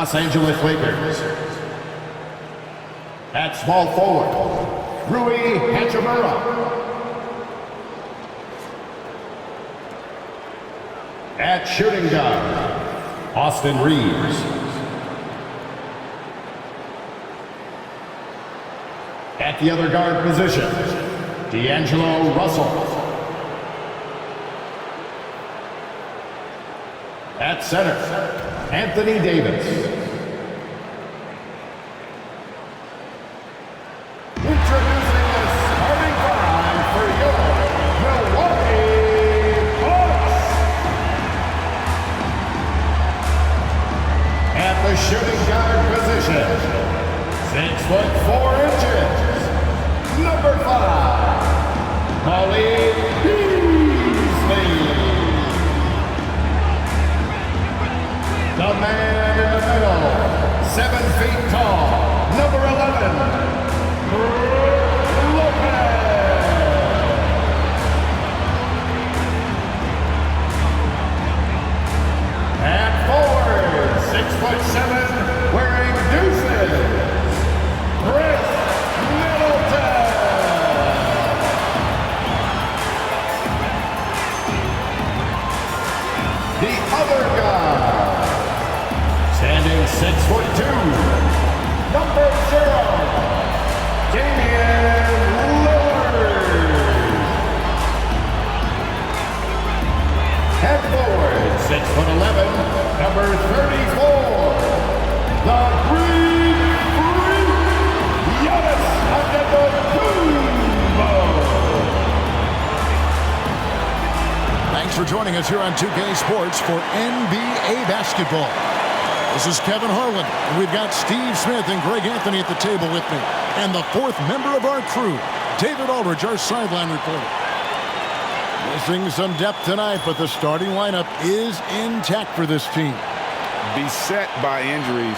Los Angeles Lakers. At small forward, Rui Hachimura. At shooting guard, Austin Reeves. At the other guard position, D'Angelo Russell. At center, Anthony Davis. Introducing the starting five for your Milwaukee Bucks. At the shooting guard position, 6'4", number 5, Malik Beasley. The man in the middle, 7 feet tall, number 11, Lopez. At forward, 6'7", wearing deuces, Chris Middleton. The other guy, standing 6'2", number 0, Damian Lillard. At forward, 6'11", number 34, the Greek Freak, Giannis Antetokounmpo. Thanks for joining us here on 2K Sports for NBA basketball. This is Kevin Harlan, and we've got Steve Smith and Greg Anthony at the table with me. And the fourth member of our crew, David Aldridge, our sideline reporter. Missing some depth tonight, but the starting lineup is intact for this team. Beset by injuries,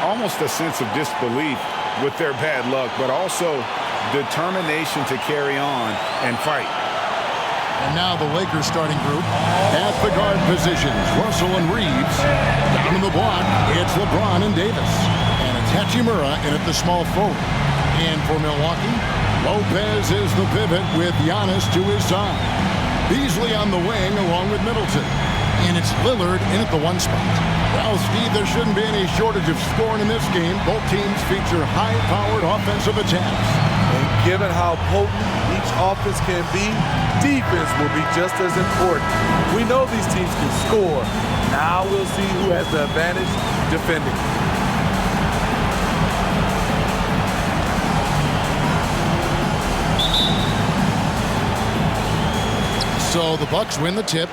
almost a sense of disbelief with their bad luck, but also determination to carry on and fight. And now the Lakers starting group. At the guard positions, Russell and Reeves. Down in the block, it's LeBron and Davis. And it's Hachimura in at the small forward. And for Milwaukee, Lopez is the pivot with Giannis to his side. Beasley on the wing along with Middleton. And it's Lillard in at the 1 spot. Well, Steve, there shouldn't be any shortage of scoring in this game. Both teams feature high-powered offensive attacks. And given how potent each offense can be, defense will be just as important. We know these teams can score. Now we'll see who has the advantage defending. So the Bucks win the tip.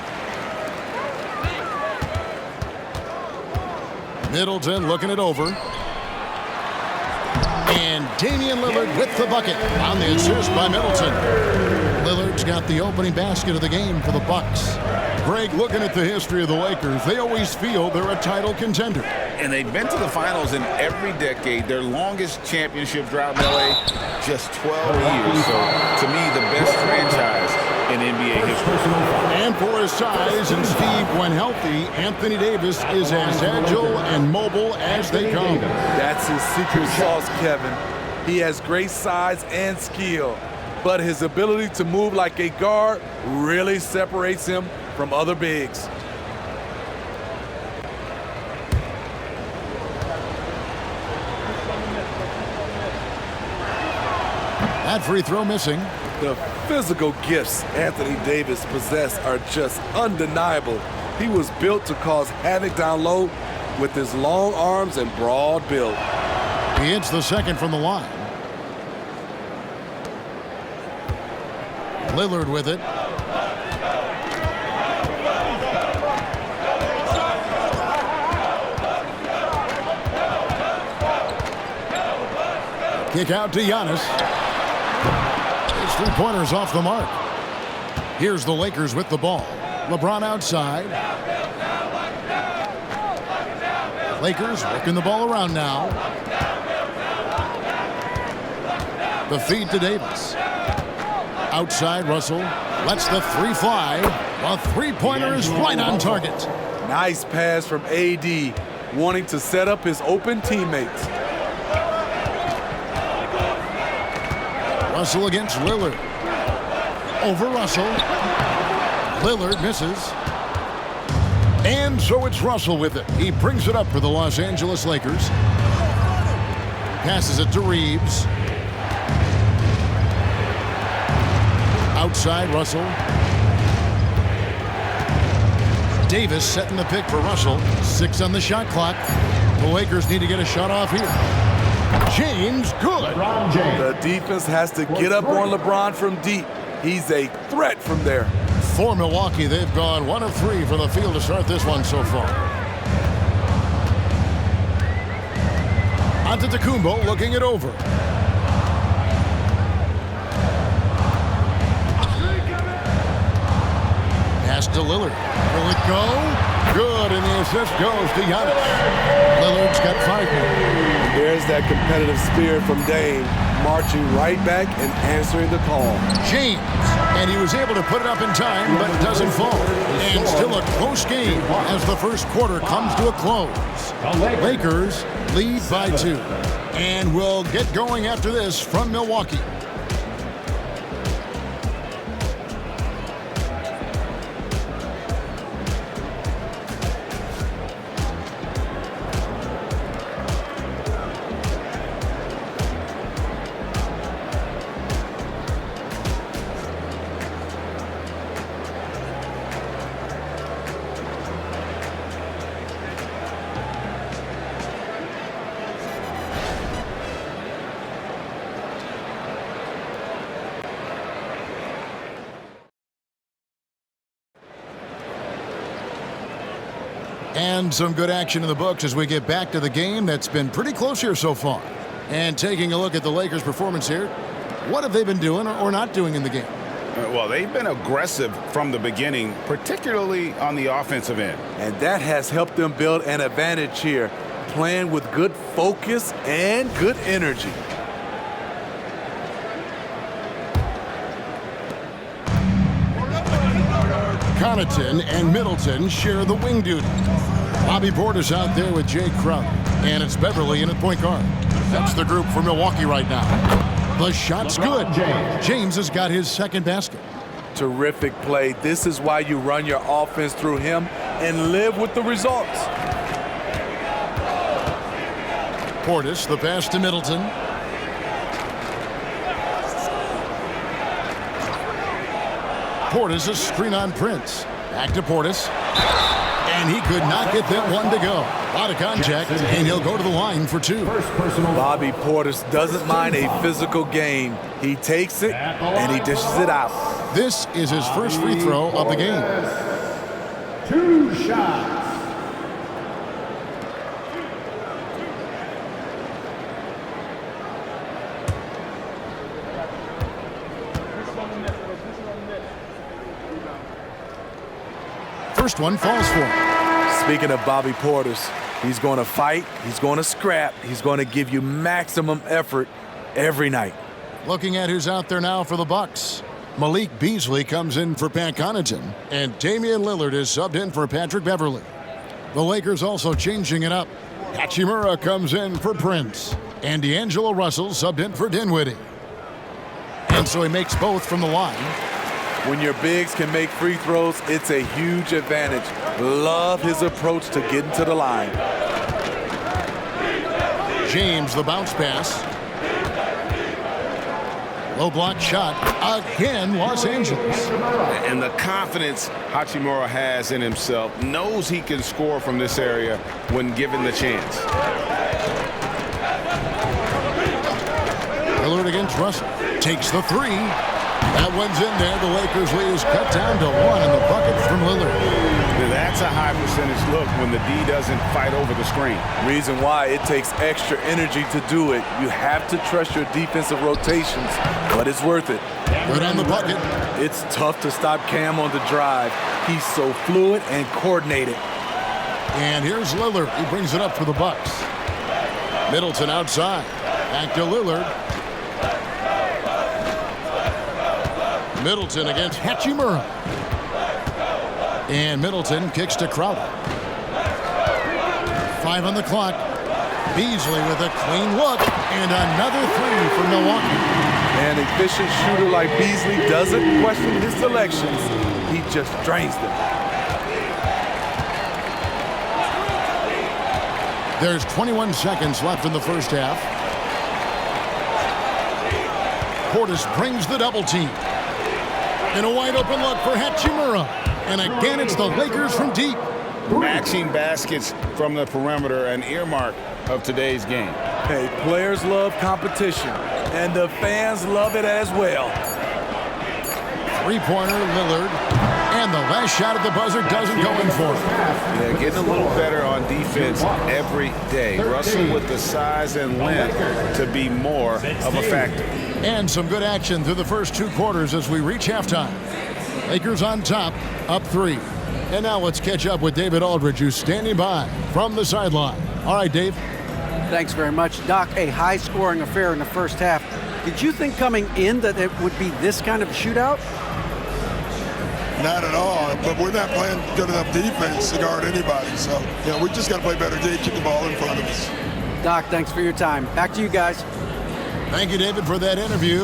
Middleton looking it over. And Damian Lillard with the bucket on the assist by Middleton. Lillard's got the opening basket of the game for the Bucks. Greg, looking at the history of the Lakers, they always feel they're a title contender. And they've been to the finals in every decade. Their longest championship drought in LA, just 12 years. So, to me, the best franchise in NBA history. And for his size and Steve, when healthy, Anthony Davis is as agile and mobile as they come. That's his secret sauce, Kevin. He has great size and skill, but his ability to move like a guard really separates him from other bigs. That free throw missing. The physical gifts Anthony Davis possesses are just undeniable. He was built to cause havoc down low with his long arms and broad build. He hits the second from the line. Lillard with it. Kick out to Giannis. His three-pointer's off the mark. Here's the Lakers with the ball. LeBron outside. Lakers working the ball around now. The feed to Davis. Outside, Russell lets the three fly. A three-pointer is right on target. Nice pass from AD. wanting to set up his open teammates. Russell against Lillard. Over Russell. Lillard misses. And so it's Russell with it. He brings it up for the Los Angeles Lakers. Passes it to Reeves. Outside Russell. Davis setting the pick for Russell. 6 on the shot clock. The Lakers need to get a shot off here. James, good. The defense has to get up on LeBron from deep. He's a threat from there. For Milwaukee, they've gone 1 of 3 from the field to start this one so far. Antetokounmpo looking it over. Pass to Lillard. Will it go? Good, and the assist goes to Giannis. Lillard's got 5 more. There's that competitive spirit from Dame, marching right back and answering the call. James, and he was able to put it up in time, but it doesn't fall. And still a close game as the first quarter comes to a close. Lakers lead by 2. And we'll get going after this from Milwaukee. And some good action in the books as we get back to the game that's been pretty close here so far. And taking a look at the Lakers' performance here, what have they been doing or not doing in the game? Well, they've been aggressive from the beginning, particularly on the offensive end. And that has helped them build an advantage here, playing with good focus and good energy. Connaughton and Middleton share the wing duty. Bobby Portis out there with Jay Crowder. And it's Beverly in at point guard. That's the group for Milwaukee right now. The shot's good. James has got his second basket. Terrific play. This is why you run your offense through him and live with the results. Portis, the pass to Middleton. Portis, a screen on Prince. Back to Portis. And he could not get that one to go. A lot of contact, and he'll go to the line for 2. Bobby Portis doesn't mind a physical game. He takes it, and he dishes it out. This is his first free throw of the game. 2 shots. First one falls for him. Speaking of Bobby Portis, he's going to fight, he's going to scrap, he's going to give you maximum effort every night. Looking at who's out there now for the Bucks. Malik Beasley comes in for Pat Connaughton, and Damian Lillard is subbed in for Patrick Beverly. The Lakers also changing it up. Hachimura comes in for Prince, and D'Angelo Russell subbed in for Dinwiddie. And so he makes both from the line. When your bigs can make free throws, it's a huge advantage. Love his approach to getting to the line. James, the bounce pass. Low block shot. Again, Los Angeles. And the confidence Hachimura has in himself, knows he can score from this area when given the chance. Lillard against Russell. Takes the 3. That one's in there. The Lakers lead is cut down to 1 in the bucket from Lillard. That's a high percentage look when the D doesn't fight over the screen. Reason why it takes extra energy to do it. You have to trust your defensive rotations, but it's worth it. Good on the bucket. It's tough to stop Cam on the drive. He's so fluid and coordinated. And here's Lillard. He brings it up for the Bucks. Middleton outside. Back to Lillard. Middleton against Hachimura. And Middleton kicks to Crowder. 5 on the clock. Beasley with a clean look, and another three for Milwaukee. An efficient shooter like Beasley doesn't question his selections. He just drains them. There's 21 seconds left in the first half. Portis brings the double team. And a wide open look for Hachimura. And again, it's the Lakers from deep. Matching baskets from the perimeter, an earmark of today's game. Hey, players love competition, and the fans love it as well. Three-pointer, Lillard. And the last shot at the buzzer doesn't go in for him. Yeah, getting a little better on defense every day. Russell with the size and length to be more of a factor. And some good action through the first 2 quarters as we reach halftime. Lakers on top, up 3. And now let's catch up with David Aldridge, who's standing by from the sideline. All right, Dave. Thanks very much. Doc, a high-scoring affair in the first half. Did you think coming in that it would be this kind of shootout? Not at all, but we're not playing good enough defense to guard anybody. So, we just got to play better D, keep the ball in front of us. Doc, thanks for your time. Back to you guys. Thank you, David, for that interview.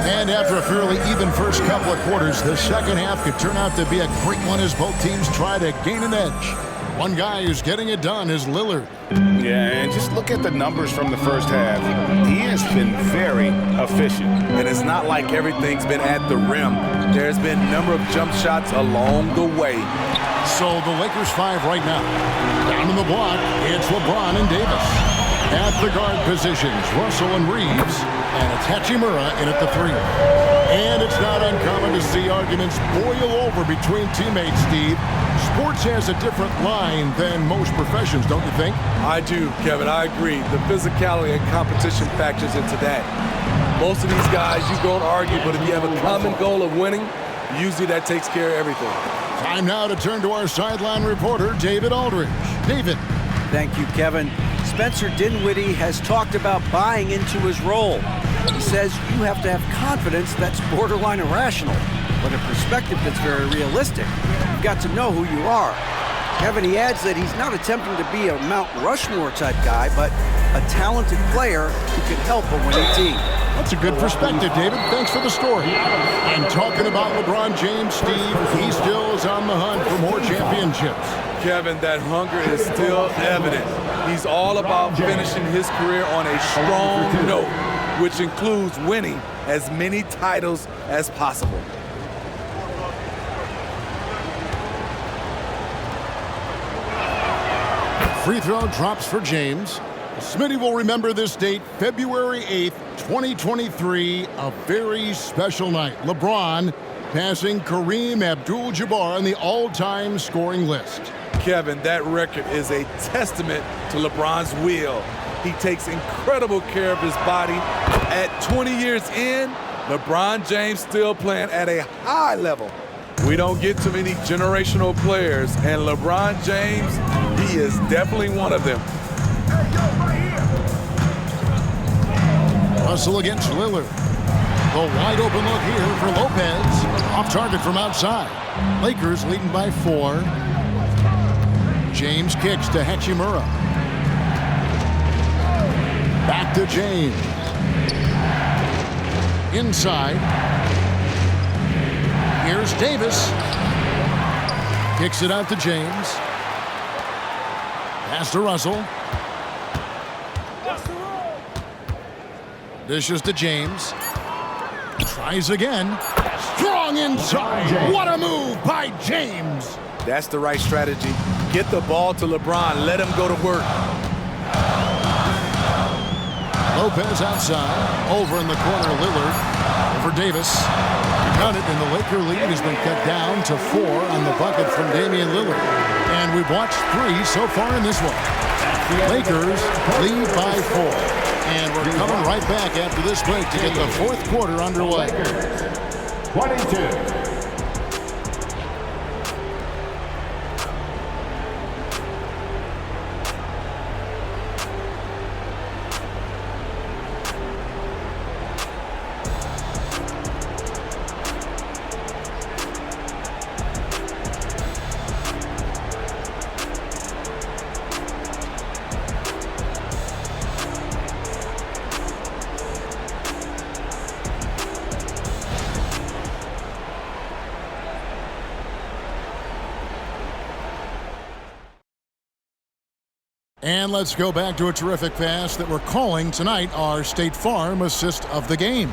And after a fairly even first couple of quarters, the second half could turn out to be a great one as both teams try to gain an edge. One guy who's getting it done is Lillard. Yeah, and just look at the numbers from the first half. He has been very efficient. And it's not like everything's been at the rim. There's been a number of jump shots along the way. So the Lakers 5 right now. Down in the block, it's LeBron and Davis. At the guard positions, Russell and Reeves. And it's Hachimura in at the 3. And it's not uncommon to see arguments boil over between teammates, Steve. Sports has a different line than most professions, don't you think? I do, Kevin. I agree. The physicality and competition factors into that. Most of these guys, you don't argue, but if you have a common goal of winning, usually that takes care of everything. Time now to turn to our sideline reporter, David Aldridge. David. Thank you, Kevin. Spencer Dinwiddie has talked about buying into his role. He says you have to have confidence that's borderline irrational, but a perspective that's very realistic. You've got to know who you are. Kevin, he adds that he's not attempting to be a Mount Rushmore type guy, but a talented player who can help a winning team. That's a good perspective, David. Thanks for the story. And talking about LeBron James, Steve, he still is on the hunt for more championships. Kevin, that hunger is still evident. He's all about finishing his career on a strong note, which includes winning as many titles as possible. Free throw drops for James. Smitty will remember this date, February 8th, 2023, a very special night. LeBron passing Kareem Abdul-Jabbar on the all-time scoring list. Kevin, that record is a testament to LeBron's will. He takes incredible care of his body. At 20 years in, LeBron James still playing at a high level. We don't get too many generational players, and LeBron James, he is definitely one of them. Russell against Lillard. The wide open look here for Lopez. Off target from outside. Lakers leading by 4. James kicks to Hachimura. Back to James. Inside. Here's Davis. Kicks it out to James. Pass to Russell. Dishes to James. Tries again. Strong inside. What a move by James. That's the right strategy. Get the ball to LeBron. Let him go to work. Lopez outside. Over in the corner, Lillard. Over Davis. Got it, and the Laker lead has been cut down to 4 on the bucket from Damian Lillard. And we've watched 3 so far in this one. Lakers lead by 4. And we're coming right back after this break to get the fourth quarter underway. 22. And let's go back to a terrific pass that we're calling tonight our State Farm assist of the game.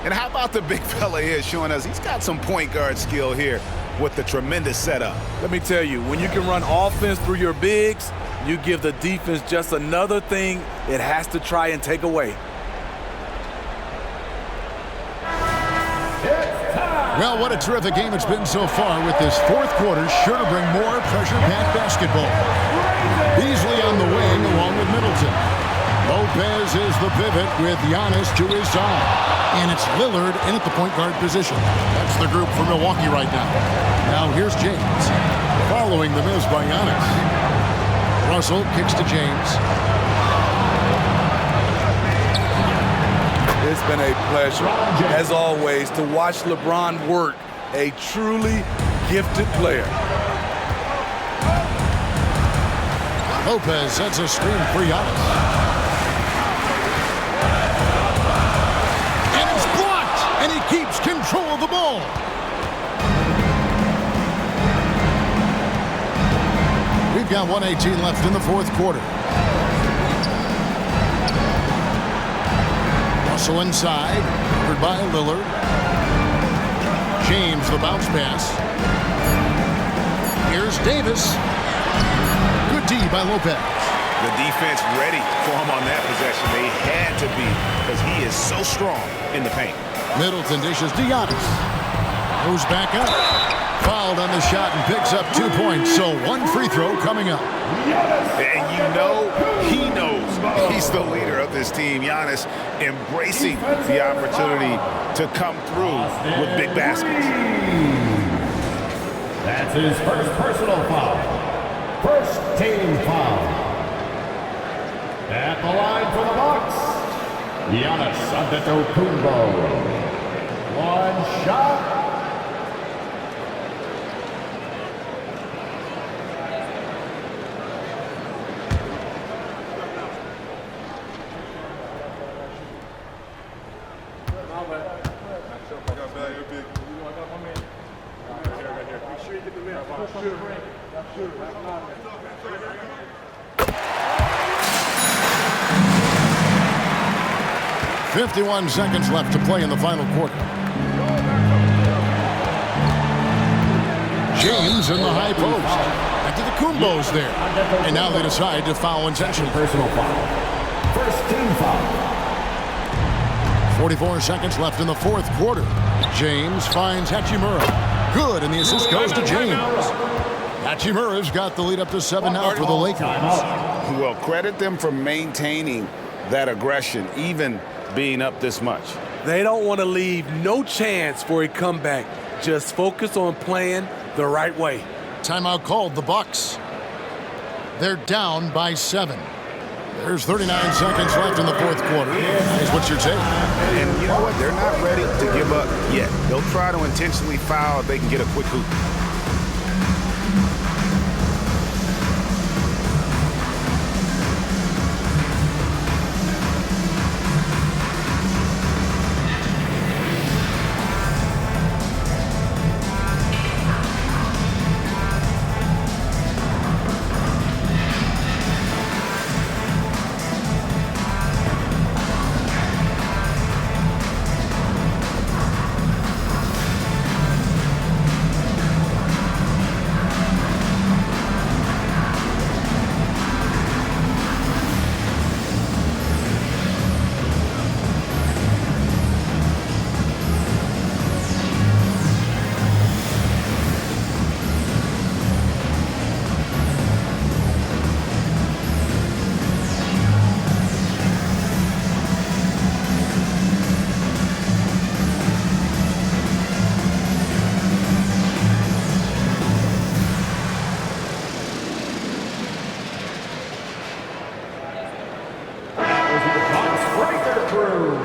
And how about the big fella here showing us he's got some point guard skill here with the tremendous setup. Let me tell you, when you can run offense through your bigs, you give the defense just another thing it has to try and take away. Well, what a terrific game it's been so far, with this fourth quarter sure to bring more pressure-packed basketball. Beasley on the wing along with Middleton. Lopez is the pivot with Giannis to his side. And it's Lillard in at the point guard position. That's the group for Milwaukee right now. Now here's James, following the miss by Giannis. Russell kicks to James. It's been a pleasure, as always, to watch LeBron work, a truly gifted player. Lopez sets a screen for Giannis. And it's blocked, and he keeps control of the ball. We've got 1:18 left in the fourth quarter. Russell inside, covered by Lillard. James, the bounce pass. Here's Davis. Good D by Lopez. The defense ready for him on that possession. They had to be, because he is so strong in the paint. Middleton dishes to Giannis. Goes back up. Fouled on the shot and picks up 2 points. So one free throw coming up. And you know he knows he's the leader of this team. Giannis embracing the opportunity to come through with big baskets. That's his first personal foul. First team foul. At the line for the Bucks, Giannis Antetokounmpo. One shot. "51 seconds left to play in the final quarter. James in the high post. Antetokounmpo's there. And now they decide to foul intentionally. Personal foul. First team foul. 44 seconds left in the fourth quarter. James finds Hachimura. Good, and the assist goes to James. Hachimura's got the lead up to 7 now for the Lakers. Well, credit them for maintaining that aggression, even being up this much. They don't want to leave no chance for a comeback. Just focus on playing the right way. Timeout called, the Bucks. They're down by 7. There's 39 seconds left in the fourth quarter. Guys, what's your take? And you know what? They're not ready to give up yet. They'll try to intentionally foul if they can get a quick hoop.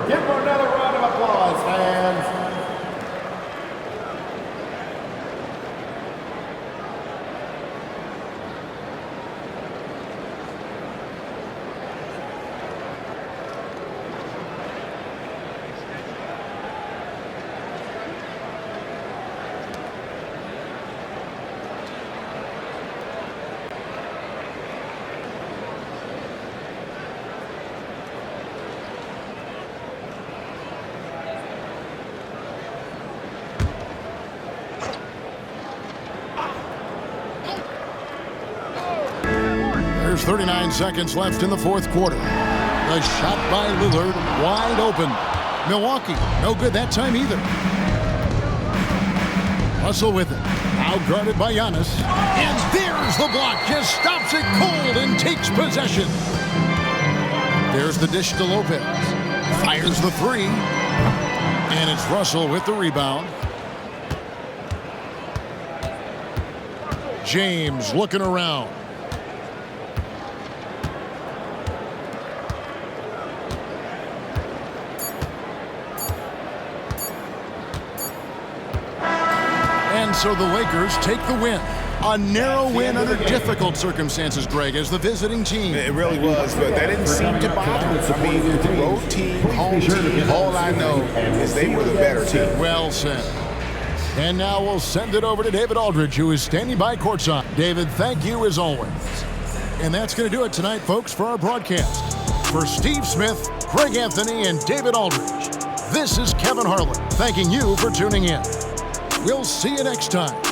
Give them another round of applause, fans. There's 39 seconds left in the fourth quarter. The shot by Lillard, wide open. Milwaukee, no good that time either. Russell with it. Now guarded by Giannis. And there's the block. Just stops it cold and takes possession. There's the dish to Lopez. Fires the three. And it's Russell with the rebound. James looking around. And so the Lakers take the win. A narrow win under difficult circumstances, Greg, as the visiting team. It really was, but that didn't seem to bother them. I mean, road team, home team, all I know is they were the better team. Well said. And now we'll send it over to David Aldridge, who is standing by courtside. David, thank you as always. And that's going to do it tonight, folks, for our broadcast. For Steve Smith, Craig Anthony, and David Aldridge, this is Kevin Harlan thanking you for tuning in. We'll see you next time